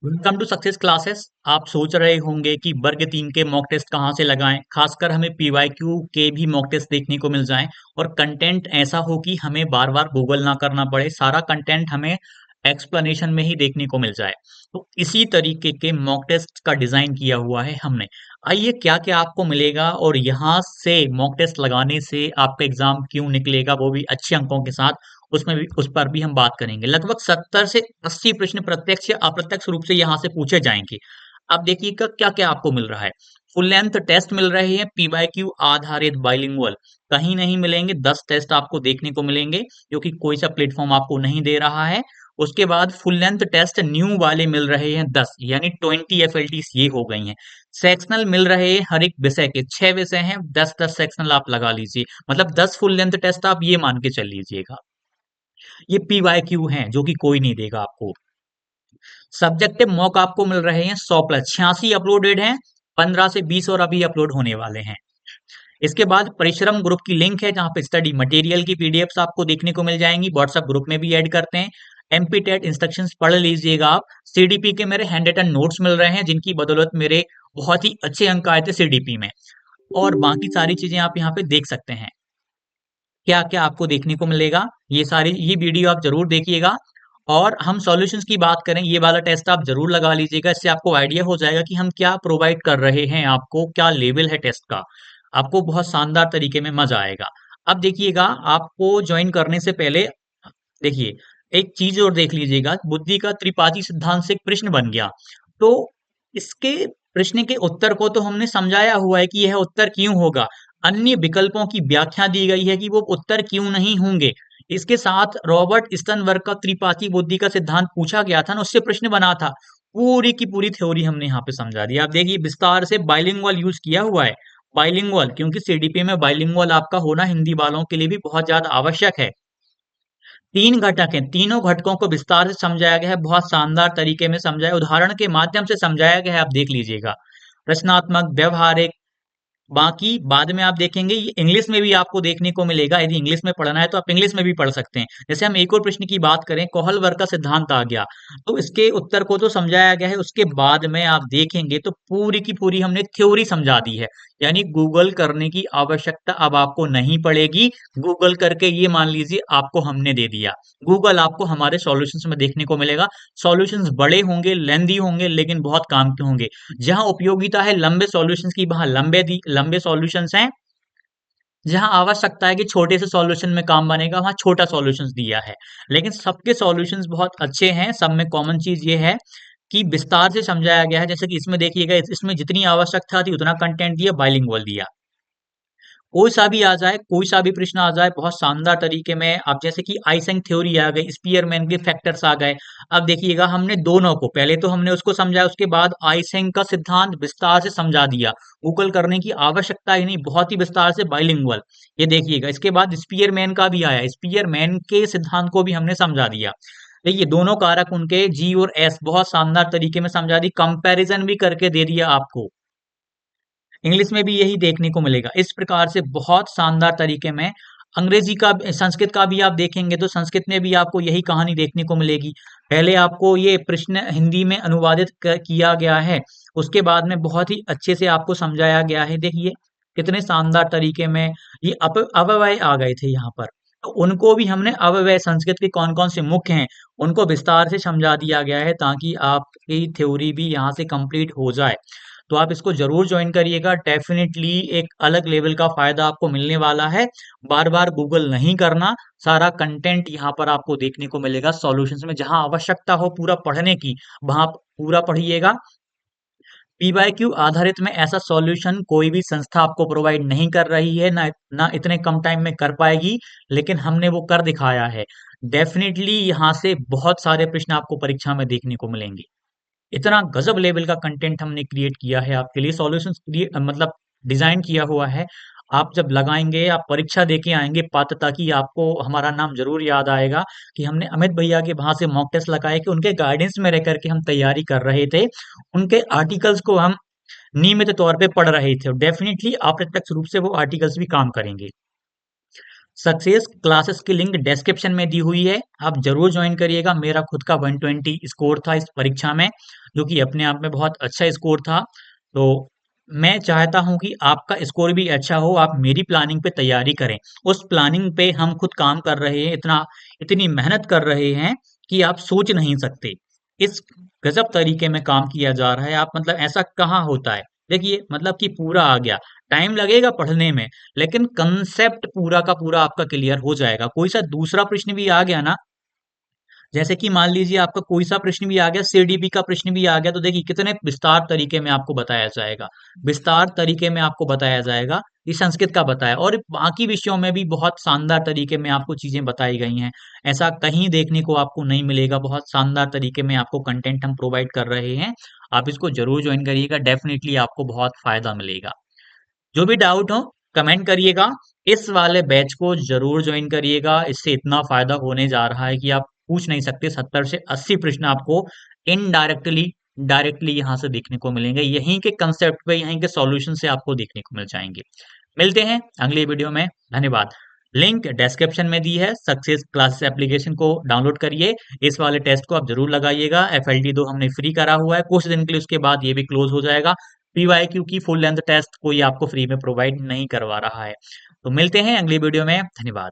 Welcome to success classes. आप सोच रहे होंगे कि वर्ग 3 के मॉक टेस्ट कहाँ से लगाएं, खासकर हमें पीवाईक्यू के भी मॉक टेस्ट देखने को मिल जाएं और कंटेंट ऐसा हो कि हमें बार बार गूगल ना करना पड़े, सारा कंटेंट हमें एक्सप्लेनेशन में ही देखने को मिल जाए। तो इसी तरीके के मॉक टेस्ट का डिजाइन किया हुआ है हमने। आइए क्या क्या आपको मिलेगा और यहाँ से मॉक टेस्ट लगाने से आपका एग्जाम क्यों निकलेगा, वो भी अच्छे अंकों के साथ, उसमें भी उस पर भी हम बात करेंगे। लगभग 70 से 80 प्रश्न प्रत्यक्ष या अप्रत्यक्ष रूप से यहाँ से पूछे जाएंगे। अब देखिएगा क्या क्या आपको मिल रहा है। फुल लेंथ टेस्ट मिल रहे हैं पीवाईक्यू आधारित बाइलिंगुअल, कहीं नहीं मिलेंगे। 10 टेस्ट आपको देखने को मिलेंगे जो कि कोई सा प्लेटफॉर्म आपको नहीं दे रहा है। उसके बाद फुल लेंथ टेस्ट न्यू वाले मिल रहे हैं 10, यानी 20 एफएलटी ये हो गई हैं। सेक्शनल मिल रहे हैं हर एक विषय के, 6 विषय हैं, 10-10 सेक्शनल आप लगा लीजिए, मतलब 10 फुल लेंथ टेस्ट आप ये मान के चल लीजिएगा। ये पीवाईक्यू हैं जो कि कोई नहीं देगा आपको। सब्जेक्टिव मॉक आपको मिल रहे हैं 100 प्लस, 86 अपलोडेड हैं, 15 से 20 और अभी अपलोड होने वाले हैं। इसके बाद परिश्रम ग्रुप की लिंक है जहां पे स्टडी मटेरियल की पीडीएफ्स आपको देखने को मिल जाएंगी, व्हाट्सएप ग्रुप में भी ऐड करते हैं। एमपी टेट इंस्ट्रक्शंस पढ़ लीजिएगा आप। सीडीपी के मेरे हैंड रिटन नोट्स मिल रहे हैं जिनकी बदौलत मेरे बहुत ही अच्छे अंक आए थे सीडीपी में। और बाकी सारी चीजें आप यहाँ पे देख सकते हैं। क्या क्या आपको देखने को मिलेगा, ये वीडियो आप जरूर देखिएगा। और हम सॉल्यूशंस की बात करें, ये वाला टेस्ट आप जरूर लगा लीजिएगा, इससे आपको आइडिया हो जाएगा कि हम क्या प्रोवाइड कर रहे हैं, आपको क्या लेवल है टेस्ट का। आपको बहुत शानदार तरीके में मजा आएगा। अब देखिएगा, आपको ज्वाइन करने से पहले देखिए एक चीज और देख लीजिएगा। बुद्धि का त्रिपादी सिद्धांत से एक प्रश्न बन गया, तो इसके प्रश्न के उत्तर को तो हमने समझाया हुआ है कि यह उत्तर क्यों होगा। अन्य विकल्पों की व्याख्या दी गई है कि वो उत्तर क्यों नहीं होंगे। इसके साथ रॉबर्ट स्टर्नबर्ग का त्रिपादी बुद्धि का सिद्धांत पूछा गया था ना, उससे प्रश्न बना था। पूरी की पूरी थ्योरी हमने यहाँ पे समझा दी। आप देखिए विस्तार से बाइलिंगुअल यूज किया हुआ है। बाइलिंगुअल क्योंकि सीडीपी में बाइलिंगुअल आपका होना हिंदी वालों के लिए भी बहुत ज्यादा आवश्यक है। 3 घटक हैं, तीनों घटकों को विस्तार से समझाया गया है, बहुत शानदार तरीके में समझाया, उदाहरण के माध्यम से समझाया गया है, आप देख लीजिएगा। रचनात्मक, व्यवहारिक, बाकी बाद में आप देखेंगे ये इंग्लिश में भी आपको देखने को मिलेगा। यदि इंग्लिश में पढ़ना है तो आप इंग्लिश में भी पढ़ सकते हैं। जैसे हम एक और प्रश्न की बात करें, कोहलवर का सिद्धांत आ गया, तो इसके उत्तर को तो समझाया गया है, उसके बाद में आप देखेंगे तो पूरी की पूरी हमने थ्योरी समझा दी है। यानी गूगल करने की आवश्यकता अब आपको नहीं पड़ेगी। गूगल करके ये मान लीजिए आपको हमने दे दिया। गूगल आपको हमारे सॉल्यूशंस में देखने को मिलेगा। सॉल्यूशंस बड़े होंगे, लेंदी होंगे, लेकिन बहुत काम के होंगे। जहां उपयोगिता है लंबे सॉल्यूशंस की, वहां लंबे सॉल्यूशंस हैं। जहां आवश्यकता है कि छोटे से सॉल्यूशन में काम बनेगा, वहां छोटा सॉल्यूशंस दिया है। लेकिन सबके सॉल्यूशंस बहुत अच्छे हैं। सब में कॉमन चीज ये है कि विस्तार से समझाया गया है। जैसे कि इसमें देखिएगा, इसमें जितनी आवश्यकता थी उतना कंटेंट दिया, बाइलिंगुअल दिया। कोई सा भी आ जाए, कोई सा भी प्रश्न आ जाए, बहुत शानदार तरीके में। आप जैसे कि आइसेंक थ्योरी आ गई, स्पीयरमैन के फैक्टर्स आ गए। अब देखिएगा हमने दोनों को, पहले तो हमने उसको समझाया, उसके बाद आइसेंक का सिद्धांत विस्तार से समझा दिया। गूगल करने की आवश्यकता ही नहीं, बहुत ही विस्तार से बाइलिंगुअल। ये देखिएगा, इसके बाद स्पीयरमैन का भी आया, स्पीयरमैन के सिद्धांत को भी हमने समझा दिया। देखिए दोनों कारक उनके जी और एस बहुत शानदार तरीके में समझा दी, कंपैरिजन भी करके दे दिया आपको। इंग्लिश में भी यही देखने को मिलेगा। इस प्रकार से बहुत शानदार तरीके में अंग्रेजी का, संस्कृत का भी आप देखेंगे तो संस्कृत में भी आपको यही कहानी देखने को मिलेगी। पहले आपको ये प्रश्न हिंदी में अनुवादित किया गया है, उसके बाद में बहुत ही अच्छे से आपको समझाया गया है। देखिए कितने शानदार तरीके में ये अपव्यय आ गए थे यहाँ पर, तो उनको भी हमने अपव्यय संस्कृत के कौन कौन से मुख्य हैं उनको विस्तार से समझा दिया गया है, ताकि आपकी थ्योरी भी यहाँ से कंप्लीट हो जाए। तो आप इसको जरूर ज्वाइन करिएगा। डेफिनेटली एक अलग लेवल का फायदा आपको मिलने वाला है। बार बार गूगल नहीं करना, सारा कंटेंट यहाँ पर आपको देखने को मिलेगा सॉल्यूशंस में। जहां आवश्यकता हो पूरा पढ़ने की, वहां पूरा पढ़िएगा। पीवाईक्यू आधारित में ऐसा सॉल्यूशन कोई भी संस्था आपको प्रोवाइड नहीं कर रही है, ना इतने कम टाइम में कर पाएगी, लेकिन हमने वो कर दिखाया है। डेफिनेटली यहाँ से बहुत सारे प्रश्न आपको परीक्षा में देखने को मिलेंगे। इतना गजब लेवल का कंटेंट हमने क्रिएट किया है आपके लिए, सॉल्यूशंस क्रिएट मतलब डिजाइन किया हुआ है। आप जब लगाएंगे, आप परीक्षा देके आएंगे पात्रता की, आपको हमारा नाम जरूर याद आएगा कि हमने अमित भैया के वहां से मॉक टेस्ट लगाए, कि उनके गाइडेंस में रह करके हम तैयारी कर रहे थे। उनके आर्टिकल्स को हम नियमित तौर पे पढ़ रहे थे, और डेफिनेटली अप्रत्यक्ष रूप से वो आर्टिकल्स भी काम करेंगे। सक्सेस क्लासेस की लिंक डिस्क्रिप्शन में दी हुई है, आप जरूर ज्वाइन करिएगा। मेरा खुद का 120 स्कोर था इस परीक्षा में, जो कि अपने आप में बहुत अच्छा स्कोर था। तो मैं चाहता हूं कि आपका स्कोर भी अच्छा हो, आप मेरी प्लानिंग पे तैयारी करें। उस प्लानिंग पे हम खुद काम कर रहे हैं, इतनी मेहनत कर रहे हैं कि आप सोच नहीं सकते। इस गजब तरीके में काम किया जा रहा है, आप मतलब ऐसा कहाँ होता है। देखिए मतलब कि पूरा आ गया, टाइम लगेगा पढ़ने में, लेकिन कंसेप्ट पूरा का पूरा आपका क्लियर हो जाएगा। कोई सा दूसरा प्रश्न भी आ गया ना, जैसे कि मान लीजिए आपका कोई सा प्रश्न भी आ गया, सीडीपी का प्रश्न भी आ गया, तो देखिए कितने विस्तार तरीके में आपको बताया जाएगा। विस्तार तरीके में आपको बताया जाएगा। ये संस्कृत का बताया, और बाकी विषयों में भी बहुत शानदार तरीके में आपको चीजें बताई गई हैं। ऐसा कहीं देखने को आपको नहीं मिलेगा, बहुत शानदार तरीके में आपको कंटेंट हम प्रोवाइड कर रहे हैं। आप इसको जरूर ज्वाइन करिएगा, डेफिनेटली आपको बहुत फायदा मिलेगा। जो भी डाउट हो कमेंट करिएगा। इस वाले बैच को जरूर ज्वाइन करिएगा, इससे इतना फायदा होने जा रहा है कि आप पूछ नहीं सकते। 70 से 80 प्रश्न आपको इनडायरेक्टली डायरेक्टली यहाँ से देखने को मिलेंगे, यहीं के कंसेप्ट पे, यहीं के सॉल्यूशन से आपको देखने को मिल जाएंगे। मिलते हैं अगली वीडियो में, धन्यवाद। लिंक डिस्क्रिप्शन में दी है, सक्सेस क्लासेस एप्लीकेशन को डाउनलोड करिए। इस वाले टेस्ट को आप जरूर लगाइएगा। FLT 2 हमने फ्री करा हुआ है कुछ दिन के लिए, उसके बाद ये भी क्लोज हो जाएगा। PYQ की फुल लेंथ टेस्ट कोई आपको फ्री में प्रोवाइड नहीं करवा रहा है। तो मिलते हैं अगली वीडियो में, धन्यवाद।